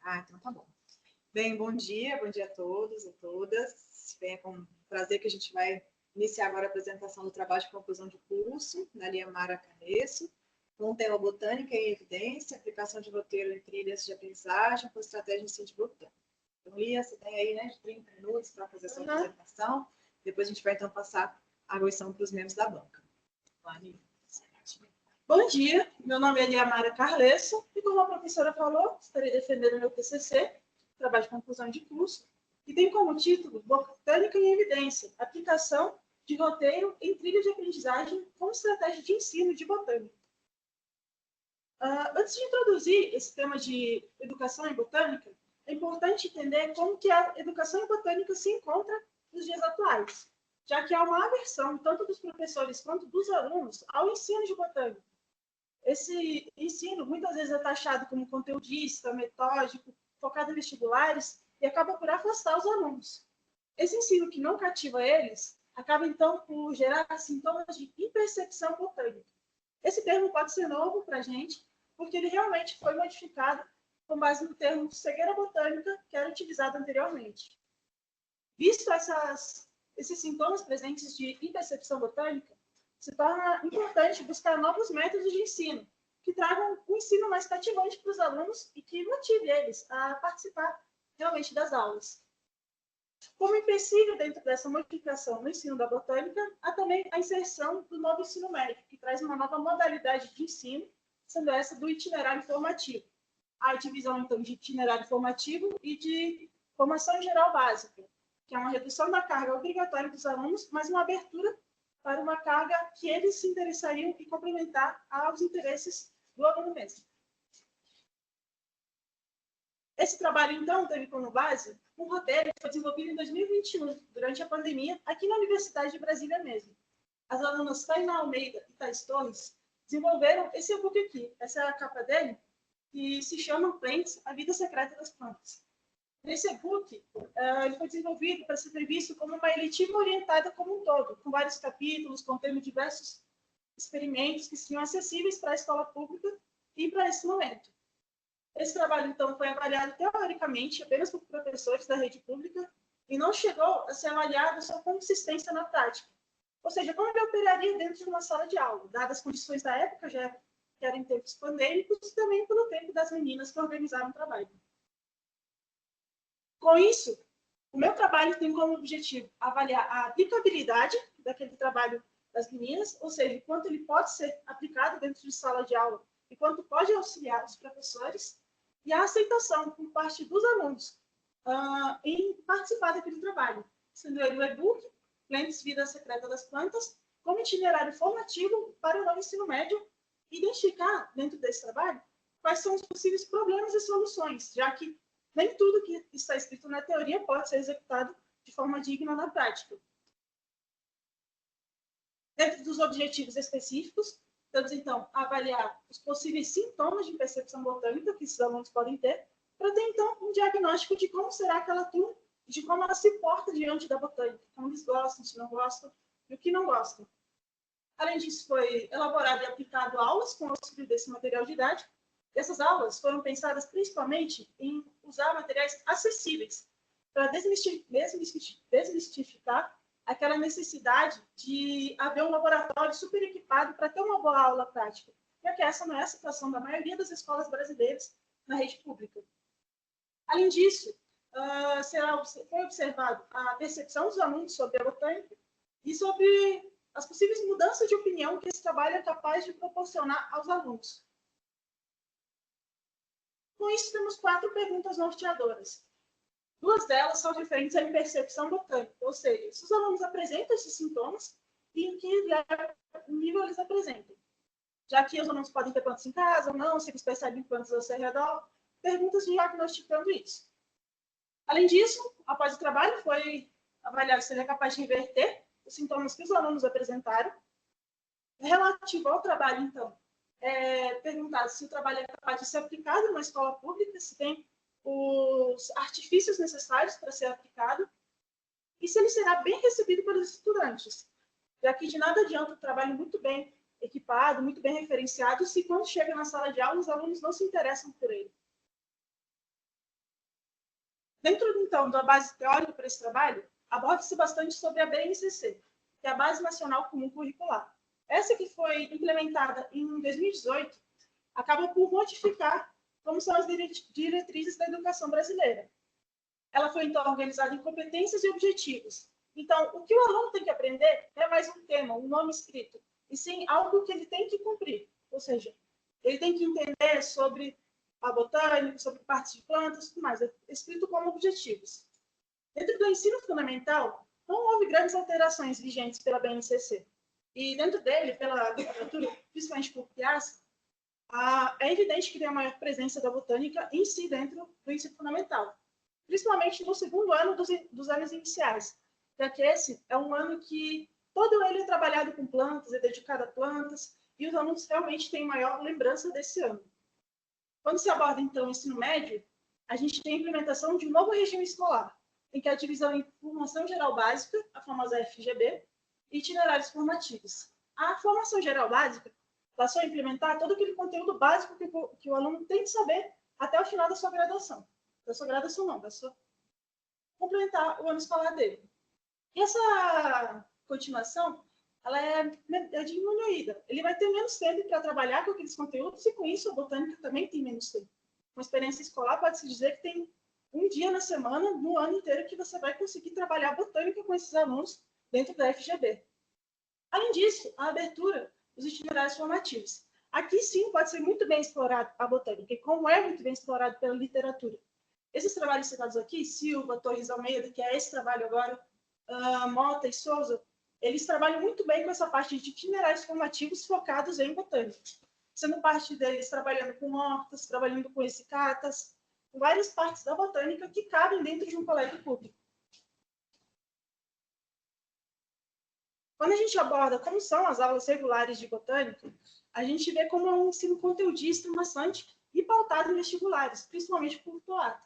Então tá bom. Bem, bom dia a todos e todas. Bem, é com prazer que a gente vai iniciar agora a apresentação do trabalho de conclusão de curso da Liamara Carnesso, com o tema Botânica em Evidência, aplicação de roteiro em trilhas de aprendizagem com estratégia de ensino de botânica. Então, Lia, você tem aí, né, de 30 minutos para fazer a sua apresentação. Depois a gente vai, então, passar a arguição para os membros da banca. Bom dia, meu nome é Liamara Carnesso e, como a professora falou, estarei defendendo meu TCC, trabalho de conclusão de curso, que tem como título Botânica em Evidência, aplicação de roteiro em trilha de aprendizagem com estratégia de ensino de botânica. Antes de introduzir esse tema de educação em botânica, é importante entender como que a educação em botânica se encontra nos dias atuais, já que há uma aversão, tanto dos professores quanto dos alunos, ao ensino de botânica. Esse ensino muitas vezes é taxado como conteudista, metódico, focado em vestibulares e acaba por afastar os alunos. Esse ensino que não cativa eles acaba, então, por gerar sintomas de impercepção botânica. Esse termo pode ser novo para a gente, porque ele realmente foi modificado com base no termo cegueira botânica, que era utilizado anteriormente. Visto esses sintomas presentes de impercepção botânica, se torna importante buscar novos métodos de ensino, que tragam um ensino mais cativante para os alunos e que motive eles a participar realmente das aulas. Como empecilho dentro dessa modificação no ensino da botânica, há também a inserção do novo ensino médio, que traz uma nova modalidade de ensino, sendo essa do itinerário formativo. A divisão, então, de itinerário formativo e de formação geral básica, que é uma redução da carga obrigatória dos alunos, mas uma abertura para uma carga que eles se interessariam em complementar aos interesses do aluno mesmo. Esse trabalho, então, teve como base um roteiro que foi desenvolvido em 2021, durante a pandemia, aqui na Universidade de Brasília mesmo. As alunas Tainá Almeida e Thais Torres desenvolveram esse e-book aqui. Essa é a capa dele, que se chama Plants, a Vida Secreta das Plantas. Nesse e-book, ele foi desenvolvido para ser visto como uma eletiva orientada como um todo, com vários capítulos, contendo diversos experimentos que seriam acessíveis para a escola pública e para esse momento. Esse trabalho, então, foi avaliado teoricamente apenas por professores da rede pública e não chegou a ser avaliado sua consistência na prática. Ou seja, como ele operaria dentro de uma sala de aula, dadas as condições da época, já que eram em tempos pandêmicos, e também pelo tempo das meninas que organizaram o trabalho. Com isso, o meu trabalho tem como objetivo avaliar a aplicabilidade daquele trabalho das meninas, ou seja, quanto ele pode ser aplicado dentro de sala de aula e quanto pode auxiliar os professores, e a aceitação por parte dos alunos em participar daquele trabalho, sendo ele o e-book, Plants, Vida Secreta das Plantas, como itinerário formativo para o novo ensino médio, e identificar, dentro desse trabalho, quais são os possíveis problemas e soluções, já que nem tudo que está escrito na teoria pode ser executado de forma digna na prática. Dentro dos objetivos específicos, temos, então, a avaliar os possíveis sintomas de percepção botânica que esses alunos podem ter, para ter, então, um diagnóstico de como será que ela atua, de como ela se porta diante da botânica, como eles gostam, se não gostam, e o que não gostam. Além disso, foi elaborado e aplicado aulas com o auxílio desse material didático. Essas aulas foram pensadas principalmente em usar materiais acessíveis, para desmistificar aquela necessidade de haver um laboratório super equipado para ter uma boa aula prática, já que essa não é a situação da maioria das escolas brasileiras na rede pública. Além disso, foi observado a percepção dos alunos sobre a botânica e sobre as possíveis mudanças de opinião que esse trabalho é capaz de proporcionar aos alunos. Com isso, temos 4 perguntas norteadoras. 2 delas são referentes à impercepção botânica, ou seja, se os alunos apresentam esses sintomas e em que nível eles apresentam. Já que os alunos podem ter plantas em casa ou não, se eles percebem plantas ao seu redor, perguntas diagnosticando isso. Além disso, após o trabalho, foi avaliado se ele é capaz de reverter os sintomas que os alunos apresentaram. Relativo ao trabalho, então, perguntado se o trabalho é capaz de ser aplicado numa escola pública, se tem os artifícios necessários para ser aplicado e se ele será bem recebido pelos estudantes, já que de nada adianta o trabalho muito bem equipado, muito bem referenciado, se quando chega na sala de aula os alunos não se interessam por ele. Dentro, então, da base teórica para esse trabalho, aborda-se bastante sobre a BNCC, que é a Base Nacional Comum Curricular. Essa que foi implementada em 2018, acaba por modificar como são as diretrizes da educação brasileira. Ela foi, então, organizada em competências e objetivos. Então, o que o aluno tem que aprender não é mais um tema, um nome escrito, e sim algo que ele tem que cumprir. Ou seja, ele tem que entender sobre a botânica, sobre partes de plantas, tudo mais, escrito como objetivos. Dentro do ensino fundamental, não houve grandes alterações vigentes pela BNCC. E dentro dele, pela literatura, principalmente por Piazza, é evidente que tem a maior presença da botânica em si dentro do ensino fundamental, principalmente no segundo ano dos anos iniciais, já que esse é um ano que todo ele é trabalhado com plantas, é dedicado a plantas, e os alunos realmente têm maior lembrança desse ano. Quando se aborda, então, o ensino médio, a gente tem a implementação de um novo regime escolar, em que a divisão em formação geral básica, a famosa FGB, e itinerários formativos. A formação geral básica passou a implementar todo aquele conteúdo básico que o aluno tem que saber até o final da sua graduação. Da sua graduação não, da sua complementar o ano escolar dele. E essa continuação, ela é diminuída. Ele vai ter menos tempo para trabalhar com aqueles conteúdos e com isso a botânica também tem menos tempo. Uma experiência escolar pode-se dizer que tem um dia na semana, no ano inteiro, que você vai conseguir trabalhar botânica com esses alunos dentro da FGB. Além disso, a abertura dos itinerários formativos. Aqui sim pode ser muito bem explorado a botânica, e como é muito bem explorado pela literatura. Esses trabalhos citados aqui, Silva, Torres Almeida, que é esse trabalho agora, Mota e Souza, eles trabalham muito bem com essa parte de itinerários formativos focados em botânica, sendo parte deles trabalhando com hortas, trabalhando com essicatas, com várias partes da botânica que cabem dentro de um colégio público. Quando a gente aborda como são as aulas regulares de botânica, a gente vê como é um ensino conteudista maçante e pautado em vestibulares, principalmente por Toata.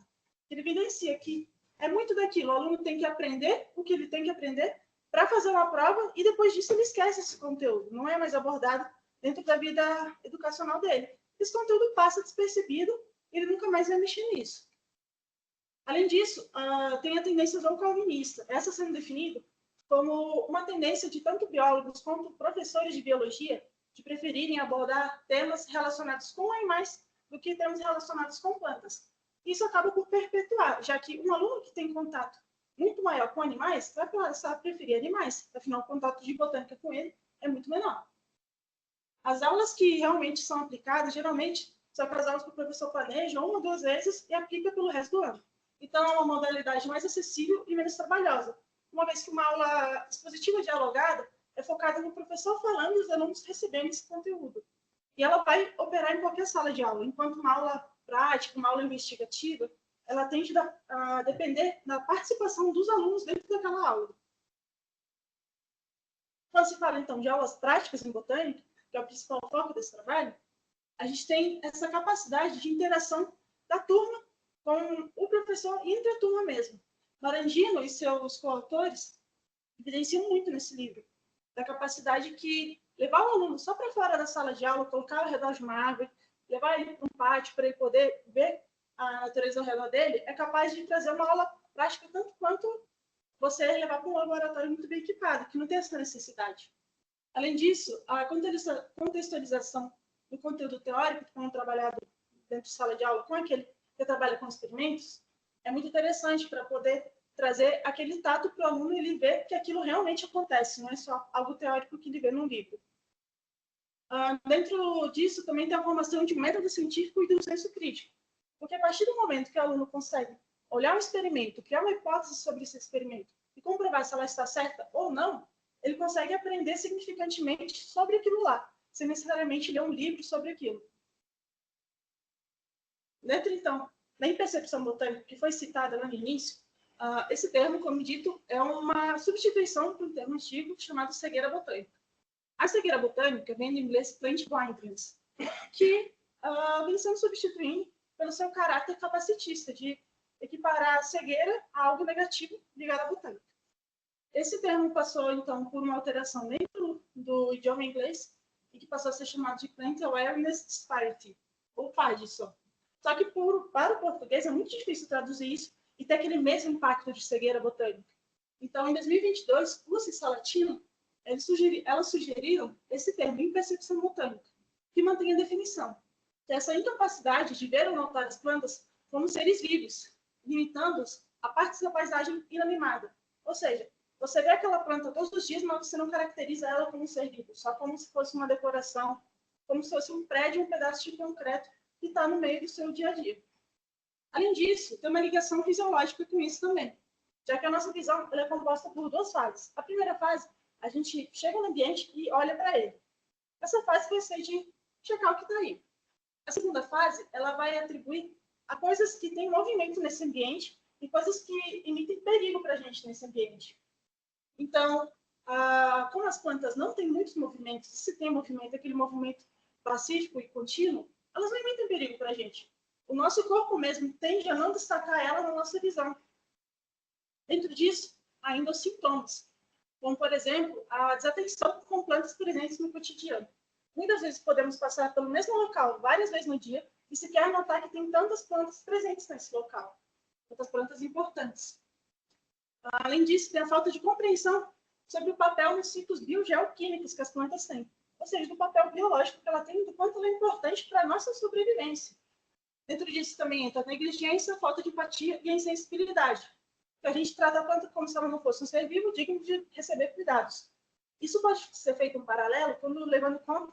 Ele evidencia que é muito daquilo, o aluno tem que aprender o que ele tem que aprender para fazer uma prova e depois disso ele esquece esse conteúdo, não é mais abordado dentro da vida educacional dele. Esse conteúdo passa despercebido e ele nunca mais vai mexer nisso. Além disso, tem a tendência ao calvinista, essa sendo definida como uma tendência de tanto biólogos quanto professores de biologia de preferirem abordar temas relacionados com animais do que temas relacionados com plantas. Isso acaba por perpetuar, já que um aluno que tem contato muito maior com animais vai passar a preferir animais, afinal o contato de botânica com ele é muito menor. As aulas que realmente são aplicadas, geralmente, são aquelas aulas que o professor planeja 1 ou 2 vezes e aplica pelo resto do ano. Então, é uma modalidade mais acessível e menos trabalhosa, uma vez que uma aula expositiva dialogada é focada no professor falando e os alunos recebendo esse conteúdo. E ela vai operar em qualquer sala de aula, enquanto uma aula prática, uma aula investigativa, ela tende a depender da participação dos alunos dentro daquela aula. Quando se fala, então, de aulas práticas em botânica, que é o principal foco desse trabalho, a gente tem essa capacidade de interação da turma com o professor e entre a turma mesmo. Marangino e seus coautores evidenciam muito nesse livro, da capacidade que levar o aluno só para fora da sala de aula, colocar ao redor de uma árvore, levar ele para um pátio para ele poder ver a natureza ao redor dele, é capaz de trazer uma aula prática tanto quanto você levar para um laboratório muito bem equipado, que não tem essa necessidade. Além disso, a contextualização do conteúdo teórico, que é trabalhado dentro de sala de aula com aquele que trabalha com experimentos, é muito interessante para poder trazer aquele tato para o aluno e ele ver que aquilo realmente acontece, não é só algo teórico que ele vê num livro. Dentro disso, também tem a formação de um método científico e do senso crítico, porque a partir do momento que o aluno consegue olhar um experimento, criar uma hipótese sobre esse experimento e comprovar se ela está certa ou não, ele consegue aprender significantemente sobre aquilo lá, sem necessariamente ler um livro sobre aquilo. Dentro, então, da impercepção botânica, que foi citada lá no início, esse termo, como dito, é uma substituição para um termo antigo chamado cegueira botânica. A cegueira botânica vem do inglês plant blindness, que vem sendo substituído pelo seu caráter capacitista, de equiparar a cegueira a algo negativo ligado à botânica. Esse termo passou, então, por uma alteração dentro do idioma inglês e que passou a ser chamado de Plant Awareness Disparity, ou PAD só. Só que para o português é muito difícil traduzir isso e ter aquele mesmo impacto de cegueira botânica. Então, em 2022, Lúcia e Salatino, elas sugeriram esse termo, impercepção botânica, que mantém a definição, que é essa incapacidade de ver ou notar as plantas como seres vivos, limitando-os a partes da paisagem inanimada. Ou seja, você vê aquela planta todos os dias, mas você não caracteriza ela como um ser vivo, só como se fosse uma decoração, como se fosse um prédio, um pedaço de concreto que está no meio do seu dia a dia. Além disso, tem uma ligação fisiológica com isso também, já que a nossa visão ela é composta por duas fases. A primeira fase, a gente chega no ambiente e olha para ele. Essa fase vai ser de checar o que está aí. A segunda fase, ela vai atribuir a coisas que têm movimento nesse ambiente e coisas que emitem perigo para a gente nesse ambiente. Então, como as plantas não têm muitos movimentos, se tem movimento, aquele movimento pacífico e contínuo, elas não emitem perigo para a gente. O nosso corpo mesmo tende a não destacar ela na nossa visão. Dentro disso, ainda os sintomas, como, por exemplo, a desatenção com plantas presentes no cotidiano. Muitas vezes podemos passar pelo mesmo local várias vezes no dia e sequer notar que tem tantas plantas presentes nesse local, tantas plantas importantes. Além disso, tem a falta de compreensão sobre o papel nos ciclos biogeoquímicos que as plantas têm, ou seja, do papel biológico que ela tem e do quanto ela é importante para a nossa sobrevivência. Dentro disso também entra a negligência, a falta de empatia e a insensibilidade. A gente trata a planta como se ela não fosse um ser vivo digno de receber cuidados. Isso pode ser feito em paralelo quando levando em conta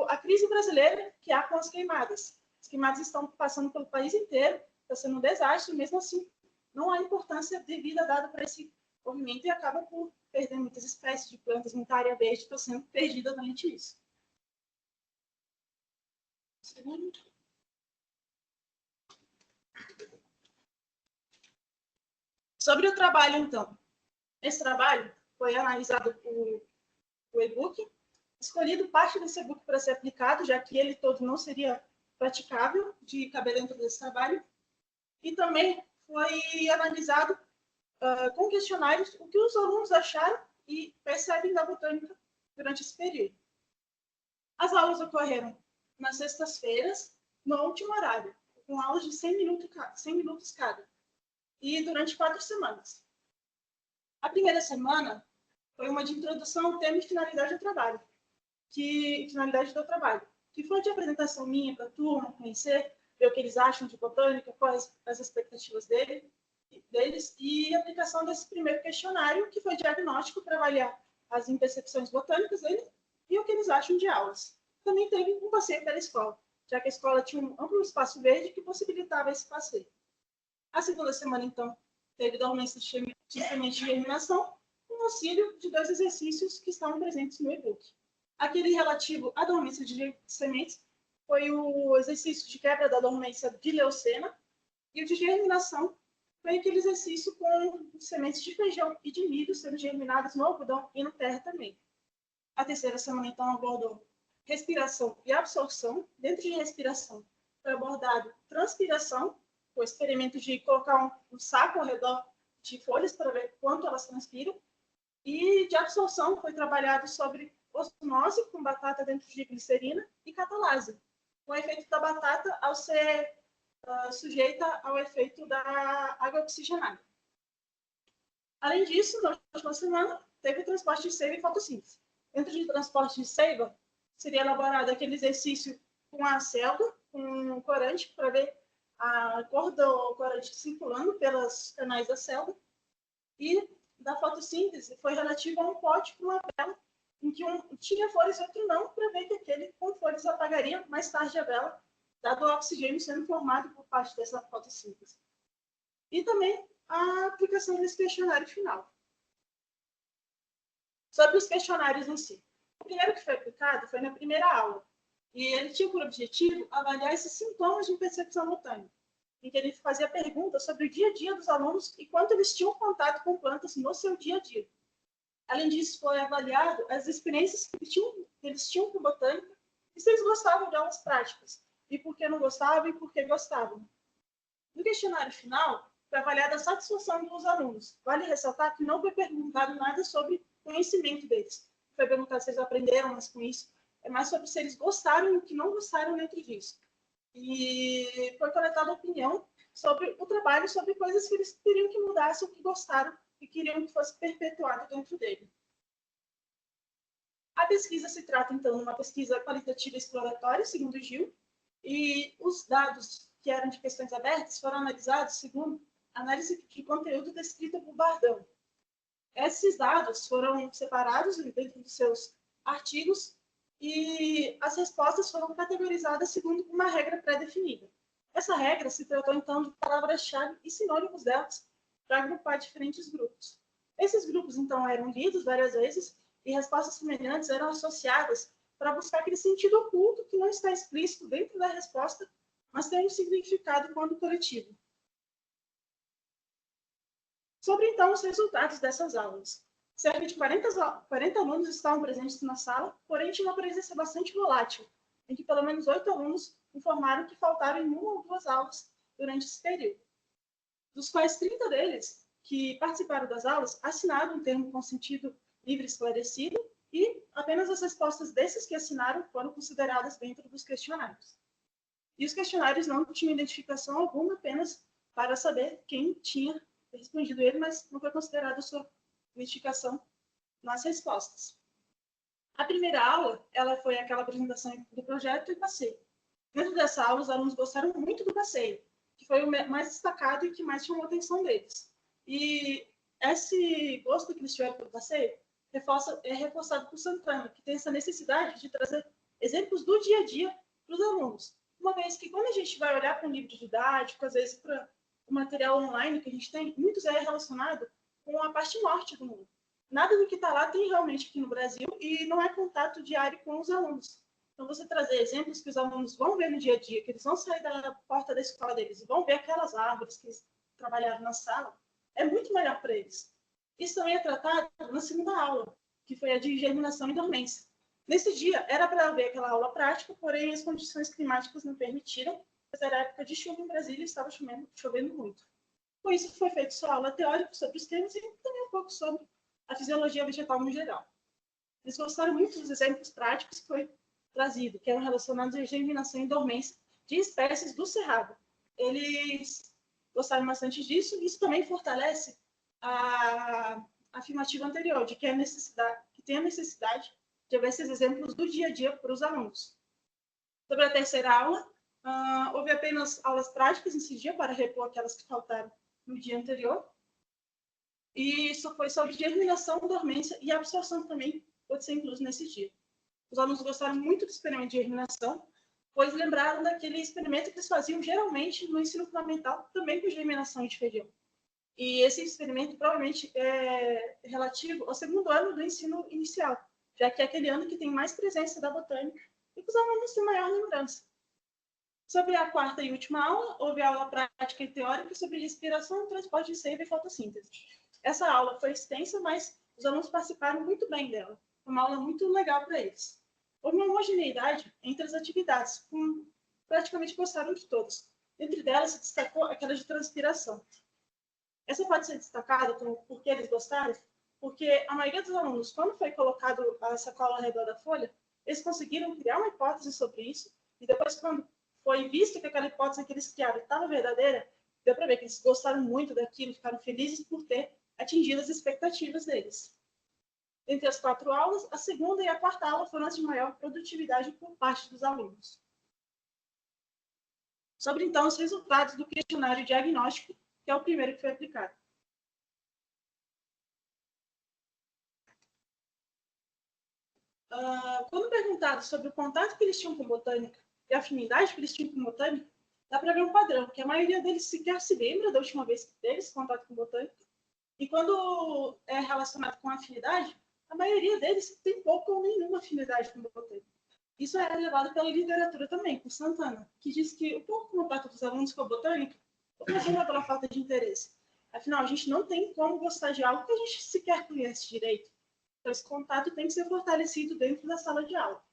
a crise brasileira que há com as queimadas. As queimadas estão passando pelo país inteiro, está sendo um desastre, mesmo assim não há importância devida dada para esse movimento e acaba por perder muitas espécies de plantas, muita área verde está sendo perdida durante isso. Segundo. Sobre o trabalho, então. Esse trabalho foi analisado por o e-book, escolhido parte desse e-book para ser aplicado, já que ele todo não seria praticável de caber dentro desse trabalho, e também foi analisado com questionários o que os alunos acharam e percebem da botânica durante esse período. As aulas ocorreram nas sextas-feiras, no último horário, com aulas de 100 minutos cada, e durante 4 semanas. A primeira semana foi uma de introdução ao tema e finalidade do trabalho, que foi de apresentação minha para a turma, conhecer, ver o que eles acham de botânica, quais as expectativas deles, e a aplicação desse primeiro questionário, que foi diagnóstico para avaliar as impercepções botânicas deles e o que eles acham de aulas. Também teve um passeio pela escola, já que a escola tinha um amplo espaço verde que possibilitava esse passeio. A segunda semana, então, teve dormência de semente de germinação, com auxílio de 2 exercícios que estavam presentes no e-book. Aquele relativo à dormência de sementes foi o exercício de quebra da dormência de leucena, e o de germinação foi aquele exercício com sementes de feijão e de milho sendo germinadas no algodão e na terra também. A terceira semana, então, abordou respiração e absorção. Dentro de respiração, foi abordado transpiração, o experimento de colocar um saco ao redor de folhas para ver quanto elas transpiram. E de absorção foi trabalhado sobre osmose com batata dentro de glicerina e catalase, com o efeito da batata ao ser sujeita ao efeito da água oxigenada. Além disso, na última semana, teve transporte de seiva e fotossíntese. Dentro de transporte de seiva, seria elaborado aquele exercício com a selga, com um corante, para ver a cor do corante circulando pelos canais da selga. E da fotossíntese foi relativo a um pote com uma vela, em que um tinha folhas e outro não, para ver que aquele com folhas apagaria mais tarde a vela, dado o oxigênio sendo formado por parte dessa fotossíntese. E também a aplicação desse questionário final. Sobre os questionários em si. O primeiro que foi aplicado foi na primeira aula, e ele tinha por objetivo avaliar esses sintomas de percepção botânica, em que ele fazia perguntas sobre o dia a dia dos alunos e quanto eles tinham contato com plantas no seu dia a dia. Além disso, foi avaliado as experiências que eles tinham com botânica e se eles gostavam de aulas práticas, e por que não gostavam e por que gostavam. No questionário final, foi avaliada a satisfação dos alunos. Vale ressaltar que não foi perguntado nada sobre conhecimento deles. Foi perguntado se eles aprenderam mais com isso. É mais sobre se eles gostaram e o que não gostaram dentro disso. E foi coletada opinião sobre o trabalho, sobre coisas que eles queriam que mudasse, ou que gostaram e queriam que fosse perpetuado dentro dele. A pesquisa se trata, então, de uma pesquisa qualitativa exploratória, segundo Gil, e os dados que eram de questões abertas foram analisados segundo análise de conteúdo descrita por Bardão. Esses dados foram separados dentro dos seus artigos e as respostas foram categorizadas segundo uma regra pré-definida. Essa regra se tratou, então, de palavras-chave e sinônimos delas para agrupar diferentes grupos. Esses grupos, então, eram lidos várias vezes e respostas semelhantes eram associadas para buscar aquele sentido oculto que não está explícito dentro da resposta, mas tem um significado quando coletivo. Sobre, então, os resultados dessas aulas. Cerca de 40 alunos estavam presentes na sala, porém tinha uma presença bastante volátil, em que pelo menos 8 alunos informaram que faltaram em uma ou duas aulas durante esse período. Dos quais 30 deles, que participaram das aulas, assinaram um termo com sentido livre esclarecido, e apenas as respostas desses que assinaram foram consideradas dentro dos questionários. E os questionários não tinham identificação alguma, apenas para saber quem tinha respondido ele, mas não foi considerada a sua identificação nas respostas. A primeira aula, ela foi aquela apresentação do projeto e passeio. Dentro dessa aula, os alunos gostaram muito do passeio, que foi o mais destacado e que mais chamou a atenção deles. E esse gosto que eles tiveram pelo passeio é reforçado por Santana, que tem essa necessidade de trazer exemplos do dia a dia para os alunos. Uma vez que, quando a gente vai olhar para um livro didático, às vezes para o material online que a gente tem, muitos é relacionado com a parte norte do mundo. Nada do que está lá tem realmente aqui no Brasil e não é contato diário com os alunos. Então, você trazer exemplos que os alunos vão ver no dia a dia, que eles vão sair da porta da escola deles e vão ver aquelas árvores que eles trabalharam na sala, é muito melhor para eles. Isso também é tratado na segunda aula, que foi a de germinação e dormência. Nesse dia, era para haver aquela aula prática, porém as condições climáticas não permitiram, pois era época de chuva em Brasília e estava chovendo muito. Com isso, foi feita só aula teórica sobre os temas e também um pouco sobre a fisiologia vegetal no geral. Eles gostaram muito dos exemplos práticos que foi trazido, que eram relacionados à germinação e dormência de espécies do cerrado. Eles gostaram bastante disso, e isso também fortalece a afirmativa anterior, de que tem a necessidade de haver esses exemplos do dia a dia para os alunos. Sobre a terceira aula, houve apenas aulas práticas nesse dia para repor aquelas que faltaram no dia anterior. E isso foi sobre germinação, dormência e absorção também pode ser incluso nesse dia. Os alunos gostaram muito do experimento de germinação, pois lembraram daquele experimento que eles faziam geralmente no ensino fundamental, também com germinação de feijão. E esse experimento provavelmente é relativo ao segundo ano do ensino inicial, já que é aquele ano que tem mais presença da botânica e que os alunos têm maior lembrança. Sobre a quarta e última aula, houve aula prática e teórica sobre respiração, transporte de seiva e fotossíntese. Essa aula foi extensa, mas os alunos participaram muito bem dela. Foi uma aula muito legal para eles. Houve uma homogeneidade entre as atividades, praticamente gostaram de todas. Entre delas se destacou aquela de transpiração. Essa pode ser destacada porque eles gostaram, porque a maioria dos alunos, quando foi colocado a sacola ao redor da folha, eles conseguiram criar uma hipótese sobre isso, e depois, quando foi visto que aquela hipótese que eles criaram estava verdadeira, deu para ver que eles gostaram muito daquilo, ficaram felizes por ter atingido as expectativas deles. Entre as 4 aulas, a segunda e a quarta aula foram as de maior produtividade por parte dos alunos. Sobre, então, os resultados do questionário diagnóstico, que é o primeiro que foi aplicado. Quando perguntado sobre o contato que eles tinham com botânica e a afinidade que eles tinham com botânica, dá para ver um padrão, que a maioria deles sequer se lembra da última vez que teve esse contato com botânica, e quando é relacionado com a afinidade, a maioria deles tem pouca ou nenhuma afinidade com botânica. Isso é levado pela literatura também, por Santana, que diz que o pouco contato dos alunos com a botânica ocasionado pela falta de interesse. Afinal, a gente não tem como gostar de algo que a gente sequer conhece direito. Então, esse contato tem que ser fortalecido dentro da sala de aula.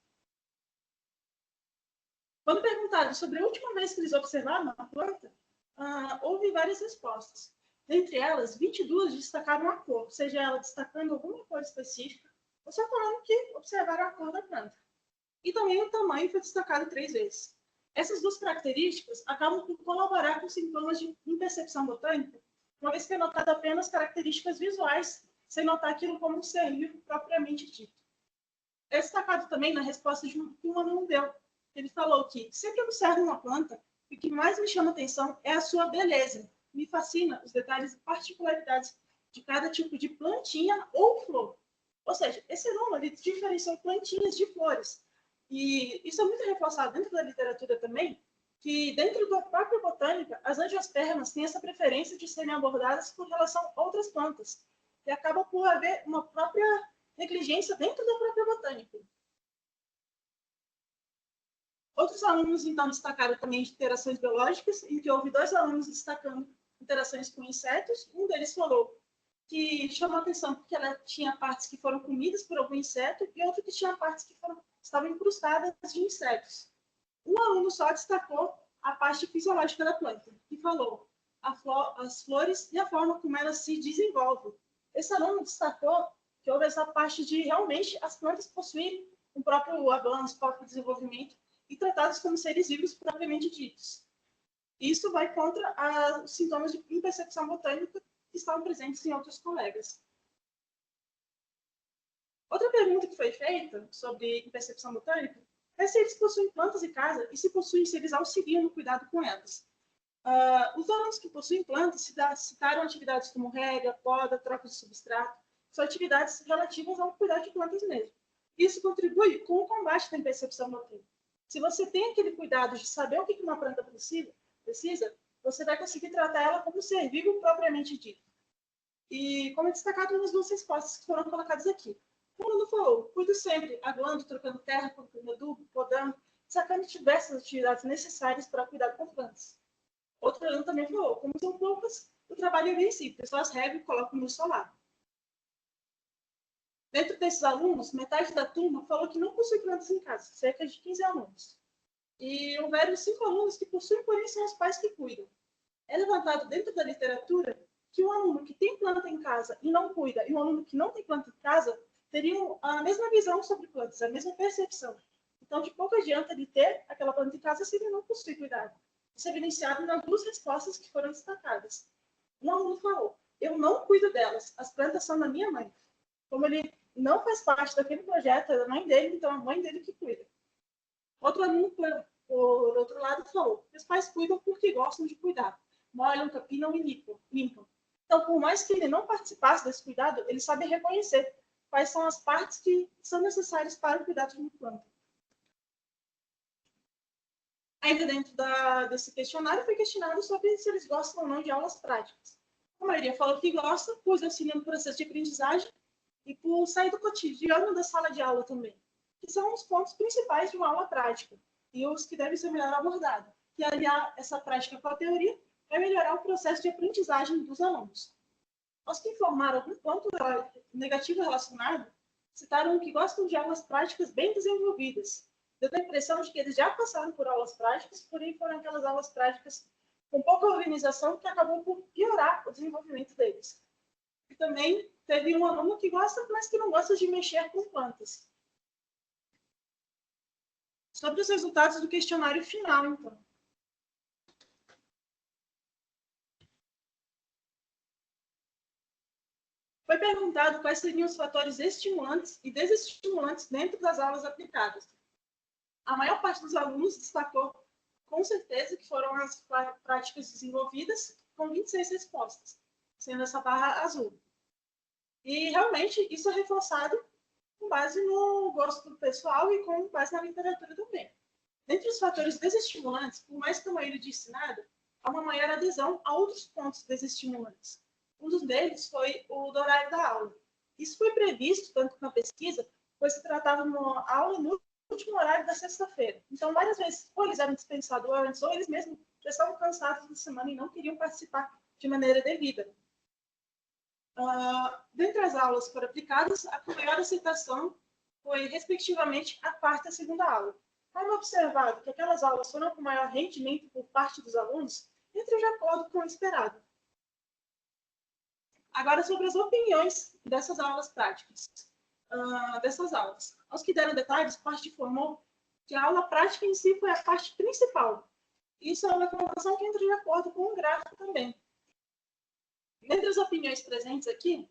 Quando perguntado sobre a última vez que eles observaram a planta, houve várias respostas. Dentre elas, 22 destacaram a cor, seja ela destacando alguma cor específica, ou só falando que observaram a cor da planta. E também o tamanho foi destacado 3 vezes. Essas duas características acabam por colaborar com sintomas de impercepção botânica, uma vez que é notado apenas características visuais, sem notar aquilo como um ser vivo propriamente dito. É destacado também na resposta que um aluno deu. Ele falou que sempre observo uma planta e o que mais me chama atenção é a sua beleza. Me fascina os detalhes e particularidades de cada tipo de plantinha ou flor. Ou seja, esse aluno ele diferenciou plantinhas de flores. E isso é muito reforçado dentro da literatura também, que dentro da própria botânica, as angiospermas têm essa preferência de serem abordadas com relação a outras plantas. E acaba por haver uma própria negligência dentro da própria botânica. Outros alunos, então, destacaram também interações biológicas, em que houve 2 alunos destacando interações com insetos. Um deles falou que chamou a atenção porque ela tinha partes que foram comidas por algum inseto e outro que tinha partes que estavam incrustadas de insetos. Um aluno só destacou a parte fisiológica da planta, que falou as flores e a forma como elas se desenvolvem. Esse aluno destacou que houve essa parte de realmente as plantas possuírem um próprio avanço, um próprio desenvolvimento e tratadas como seres vivos propriamente ditos. Isso vai contra os sintomas de impercepção botânica que estavam presentes em outros colegas. Outra pergunta que foi feita sobre impercepção botânica é se eles possuem plantas em casa e se possuem, se eles auxiliam no cuidado com elas. Os alunos que possuem plantas citaram atividades como rega, poda, troca de substrato, são atividades relativas ao cuidado de plantas mesmo. Isso contribui com o combate da impercepção botânica. Se você tem aquele cuidado de saber o que uma planta precisa, você vai conseguir tratar ela como ser vivo propriamente dito. E como é destacado nas 2 respostas que foram colocadas aqui. O aluno falou, cuido sempre, aguando, trocando terra, colocando adubo, podando, sacando diversas atividades necessárias para cuidar com plantas. Outro aluno também falou, como são poucas, o trabalho é bem simples, só as rego e coloco no solar. Dentro desses alunos, metade da turma falou que não possui plantas em casa, cerca de 15 alunos. E houveram 5 alunos que possuem, porém são os pais que cuidam. É levantado dentro da literatura que um aluno que tem planta em casa e não cuida, e um aluno que não tem planta em casa, teriam a mesma visão sobre plantas, a mesma percepção. Então, de pouco adianta ele ter aquela planta em casa se ele não possui cuidado. Isso é evidenciado nas 2 respostas que foram destacadas. Um aluno falou, eu não cuido delas, as plantas são da minha mãe. Como ele não faz parte daquele projeto, é da mãe dele, então é a mãe dele que cuida. Outro aluno, por outro lado, falou, os pais cuidam porque gostam de cuidar, molham, capinam e limpam. Então, por mais que ele não participasse desse cuidado, ele sabe reconhecer quais são as partes que são necessárias para o cuidado de uma planta. Ainda dentro desse questionário, foi questionado sobre se eles gostam ou não de aulas práticas. A maioria falou que gosta, pois auxiliam no processo de aprendizagem e por sair do cotidiano da sala de aula também, que são os pontos principais de uma aula prática e os que devem ser melhor abordados. E aliar essa prática com a teoria vai melhorar o processo de aprendizagem dos alunos. Os que informaram algum ponto negativo relacionado citaram que gostam de aulas práticas bem desenvolvidas, dando a impressão de que eles já passaram por aulas práticas, porém foram aquelas aulas práticas com pouca organização que acabou por piorar o desenvolvimento deles. E também teve um aluno que gosta, mas que não gosta de mexer com plantas. Sobre os resultados do questionário final, então. Foi perguntado quais seriam os fatores estimulantes e desestimulantes dentro das aulas aplicadas. A maior parte dos alunos destacou, com certeza, que foram as práticas desenvolvidas, com 26 respostas, sendo essa barra azul. E, realmente, isso é reforçado com base no gosto do pessoal e com base na literatura também. Dentre os fatores desestimulantes, por mais que a maioria disse nada, há uma maior adesão a outros pontos desestimulantes. Um dos deles foi o do horário da aula. Isso foi previsto tanto na pesquisa, pois se tratava de uma aula no último horário da sexta-feira. Então, várias vezes, ou eles eram dispensados antes, ou eles mesmos já estavam cansados da semana e não queriam participar de maneira devida. Dentre as aulas que foram aplicadas, a maior aceitação foi, respectivamente, a quarta e a segunda aula. Foi observado que aquelas aulas foram com maior rendimento por parte dos alunos, entre de acordo com o esperado. Agora, sobre as opiniões dessas aulas práticas. Aos que deram detalhes, parte informou que a aula prática em si foi a parte principal. Isso é uma informação que entra de acordo com o gráfico também. Dentre as opiniões presentes aqui,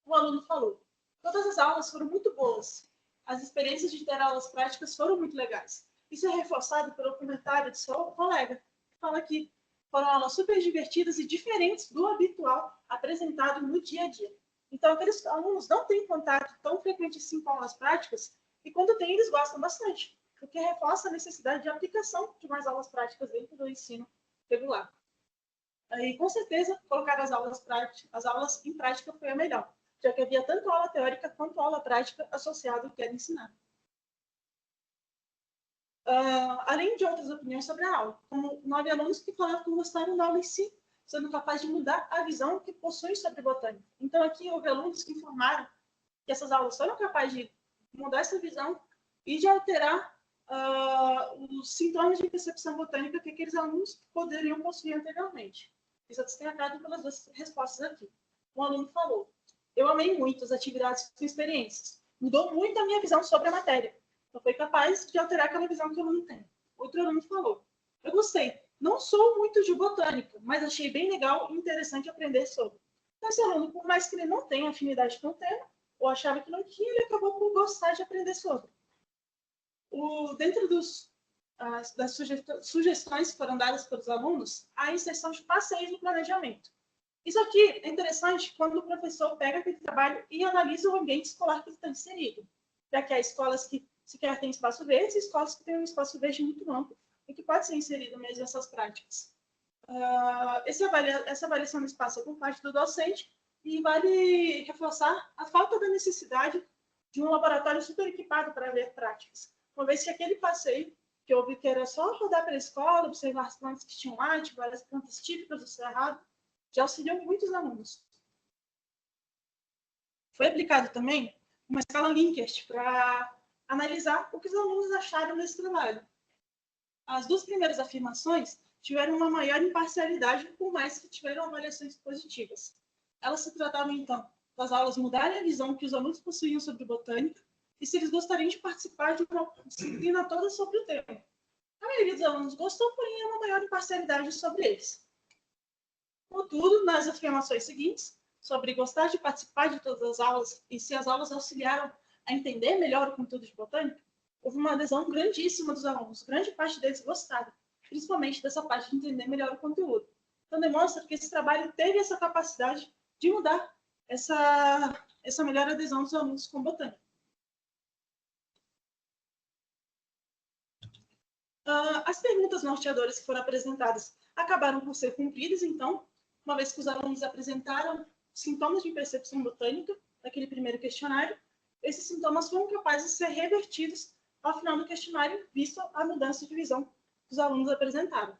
o aluno falou: todas as aulas foram muito boas. As experiências de ter aulas práticas foram muito legais. Isso é reforçado pelo comentário do seu colega, que fala que foram aulas super divertidas e diferentes do habitual apresentado no dia a dia. Então, aqueles alunos não têm contato tão frequente assim com aulas práticas, e quando tem, eles gostam bastante, o que reforça a necessidade de aplicação de mais aulas práticas dentro do ensino regular. E, com certeza, colocar as aulas em prática foi a melhor, já que havia tanto aula teórica quanto aula prática associada ao que era ensinado. Além de outras opiniões sobre a aula, como 9 alunos que falaram que gostaram da aula em si, sendo capazes de mudar a visão que possuem sobre botânica. Então, aqui houve alunos que informaram que essas aulas foram capazes de mudar essa visão e de alterar os sintomas de percepção botânica que aqueles alunos poderiam possuir anteriormente. Isso é destacado pelas duas respostas aqui. Um aluno falou: eu amei muito as atividades com experiências. Mudou muito a minha visão sobre a matéria. Então, foi capaz de alterar aquela visão que o aluno tem. Outro aluno falou: eu gostei. Não sou muito de botânica, mas achei bem legal e interessante aprender sobre. Então, esse aluno, por mais que ele não tenha afinidade com o tema, ou achava que não tinha, ele acabou por gostar de aprender sobre. Dentro das sugestões que foram dadas pelos alunos, a inserção de passeios no planejamento. Isso aqui é interessante quando o professor pega aquele trabalho e analisa o ambiente escolar que ele está inserido, já que há escolas que sequer têm espaço verde e escolas que têm um espaço verde muito amplo e que pode ser inserido mesmo nessas práticas. Essa avaliação do espaço é por parte do docente e vale reforçar a falta da necessidade de um laboratório super equipado para ver práticas, uma vez que aquele passeio que eu vi que era só rodar pela escola, observar as plantas que tinham lá, várias plantas típicas do Cerrado, já auxiliou muitos alunos. Foi aplicado também uma escala Likert para analisar o que os alunos acharam desse trabalho. As duas primeiras afirmações tiveram uma maior imparcialidade, por mais que tiveram avaliações positivas. Elas se tratavam, então, das aulas mudarem a visão que os alunos possuíam sobre botânica e se eles gostariam de participar de uma disciplina toda sobre o tema. A maioria dos alunos gostou, porém, há uma maior imparcialidade sobre eles. Contudo, nas afirmações seguintes, sobre gostar de participar de todas as aulas e se as aulas auxiliaram a entender melhor o conteúdo de botânica, houve uma adesão grandíssima dos alunos. Grande parte deles gostaram, principalmente dessa parte de entender melhor o conteúdo. Então, demonstra que esse trabalho teve essa capacidade de mudar essa melhor adesão dos alunos com botânica. As perguntas norteadoras que foram apresentadas acabaram por ser cumpridas, então, uma vez que os alunos apresentaram sintomas de percepção botânica naquele primeiro questionário, esses sintomas foram capazes de ser revertidos ao final do questionário, visto a mudança de visão que os alunos apresentaram.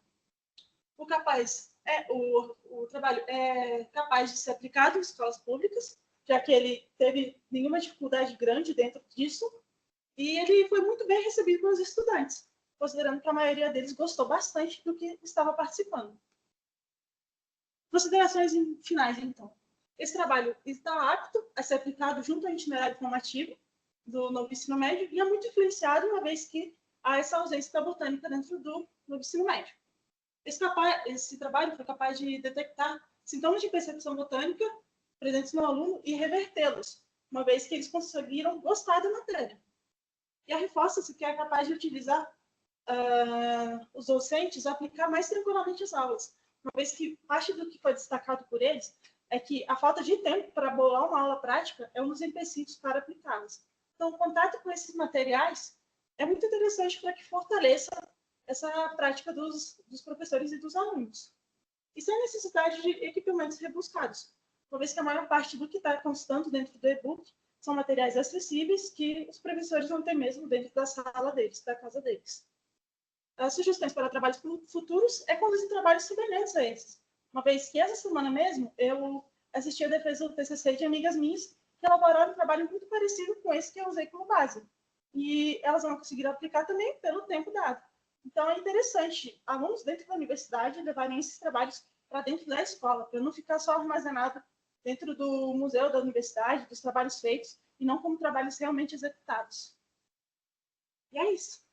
O trabalho é capaz de ser aplicado em escolas públicas, já que ele teve nenhuma dificuldade grande dentro disso, e ele foi muito bem recebido pelos estudantes, considerando que a maioria deles gostou bastante do que estava participando. Considerações finais, então. Esse trabalho está apto a ser aplicado junto ao itinerário formativo do novo ensino médio e é muito influenciado, uma vez que há essa ausência da botânica dentro do novo ensino médio. Esse trabalho foi capaz de detectar sintomas de percepção botânica presentes no aluno e revertê-los, uma vez que eles conseguiram gostar da matéria. E reforça-se que é capaz de utilizar os docentes a aplicar mais tranquilamente as aulas, uma vez que parte do que foi destacado por eles é que a falta de tempo para bolar uma aula prática é um dos empecilhos para aplicá-las. Então, o contato com esses materiais é muito interessante para que fortaleça essa prática dos professores e dos alunos. E sem necessidade de equipamentos rebuscados, uma vez que a maior parte do que está constando dentro do e-book são materiais acessíveis que os professores vão ter mesmo dentro da sala deles, da casa deles. As sugestões para trabalhos futuros é conduzir trabalhos semelhantes a esses, uma vez que essa semana mesmo eu assisti a defesa do TCC de amigas minhas que elaboraram um trabalho muito parecido com esse que eu usei como base. E elas vão conseguir aplicar também pelo tempo dado. Então, é interessante alunos dentro da universidade levarem esses trabalhos para dentro da escola, para não ficar só armazenado dentro do museu da universidade, dos trabalhos feitos, e não como trabalhos realmente executados. E é isso.